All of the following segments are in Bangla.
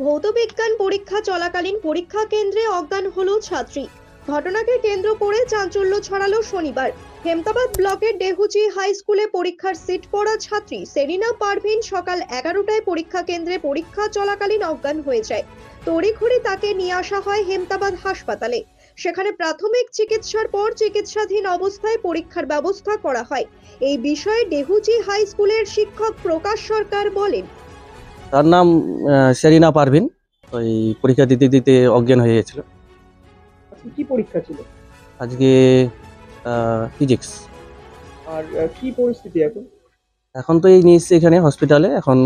ভৌতবিজ্ঞান পরীক্ষা চলাকালীন পরীক্ষা কেন্দ্রে অজ্ঞান হলো ছাত্রী। ঘটনাকে কেন্দ্র করে চাঞ্চল্য ছড়ালো শনিবার। হেমতাবাদ ব্লকের ডেহুচি হাই স্কুলে পরীক্ষার সিট পড়া ছাত্রী সেরিনা পারভিন সকাল 11টায় পরীক্ষা কেন্দ্রে পরীক্ষা চলাকালীন অজ্ঞান হয়ে যায়। তড়িঘড়ি তাকে নিয়ে আসা হয় হেমতাবাদ হাসপাতালে। সেখানে প্রাথমিক চিকিৎসার পর চিকিৎসাধীন অবস্থায় পরীক্ষার ব্যবস্থা করা হয়। এই বিষয়ে ডেহুচি হাই স্কুলের শিক্ষক প্রকাশ সরকার বলেন, তার নাম সেরিনা পারভিন। ওই পরীক্ষা দিতে দিতে অজ্ঞান হয়ে গেছিল। কি পরীক্ষা ছিল আজকে? ফিজিক্স। আর কি পরিস্থিতি এখন? এখন তো এই নিয়ে এসছে এখানে হসপিটালে, এখন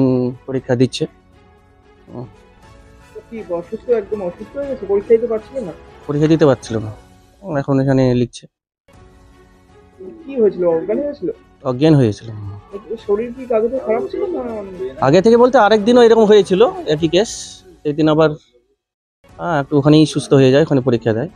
পরীক্ষা দিচ্ছে। কি অসুস্থ, একদম অসুস্থ হয়ে গেছে, পরীক্ষা দিতে পারছিল না? পরীক্ষা দিতে পারছিল না, এখন এখানে লিখছে। কি হয়েছিল, অজ্ঞান হয়েছিল? অজ্ঞান হয়েছিল। শরীর কি আগে থেকে খারাপ ছিল না? আগে থেকে বলতে আরেকদিনও এরকম হয়েছিল, একই কেস। সেদিন আবার একটু ওখানেই সুস্থ হয়ে যায়, ওখানে পরীক্ষা দেয়।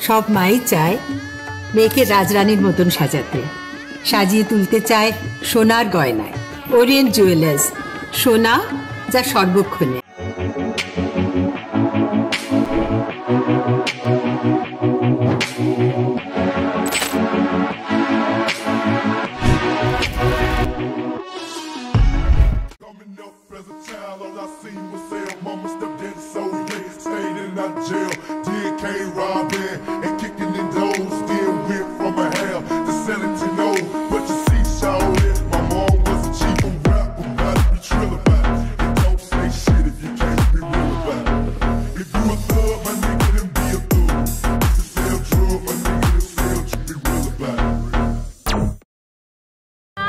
সব মাই চায় মেয়েকে রাজরানীর মতন সাজাতে, সাজিয়ে তুলতে চায় সোনার গয়নায়। ওরিয়েন্ট জুয়েলার্স, সোনা যা সর্বক্ষণে।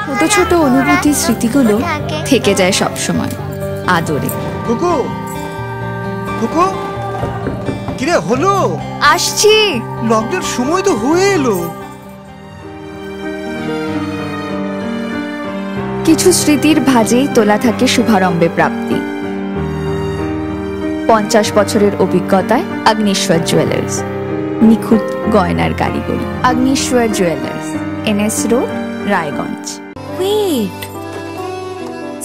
ছোট ছোট অনুভূতি স্মৃতিগুলো থেকে যায় সব সময় আদরে। কুকু কুকু, কিরে হলো? আসছি। লকডাউন সময় তো হয়ে এলো। কিছু স্মৃতির ভাজেই তোলা থাকে শুভারম্ভে প্রাপ্তি। 50 বছরের অভিজ্ঞতায় আগ্নেশ্বর জুয়েলার্স, নিখুঁত গয়নার কারিগরি। Agneshwar jewellers, NS road, Raiganj. Wait,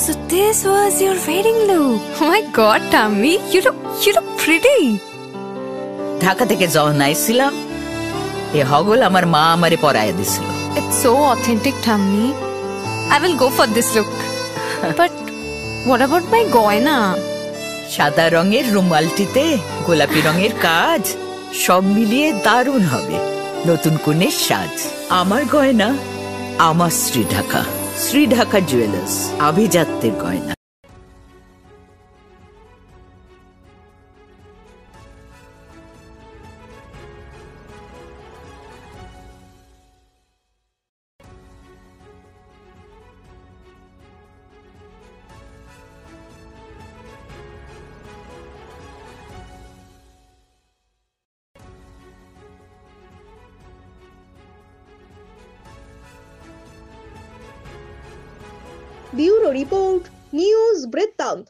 so this was your wedding look? Oh my god, Tammy, you look pretty. Dhaka থেকে যখন আইছিলাম এ হগল আমার মা আমারে পরায় দিছিল। It's so authentic, Tammy. I will go for this look. But what about my goina? সাদা রঙের রুমালটিতে গোলাপি রঙের কাজ, সব মিলিয়ে দারুণ হবে নতুন কনের সাজ। আমার গয়না আমার শ্রী ঢাকা জুয়েলার্স, আভিজাত্যের গয়না। ব্যুরো রিপোর্ট, নিউজ বৃত্তান্ত।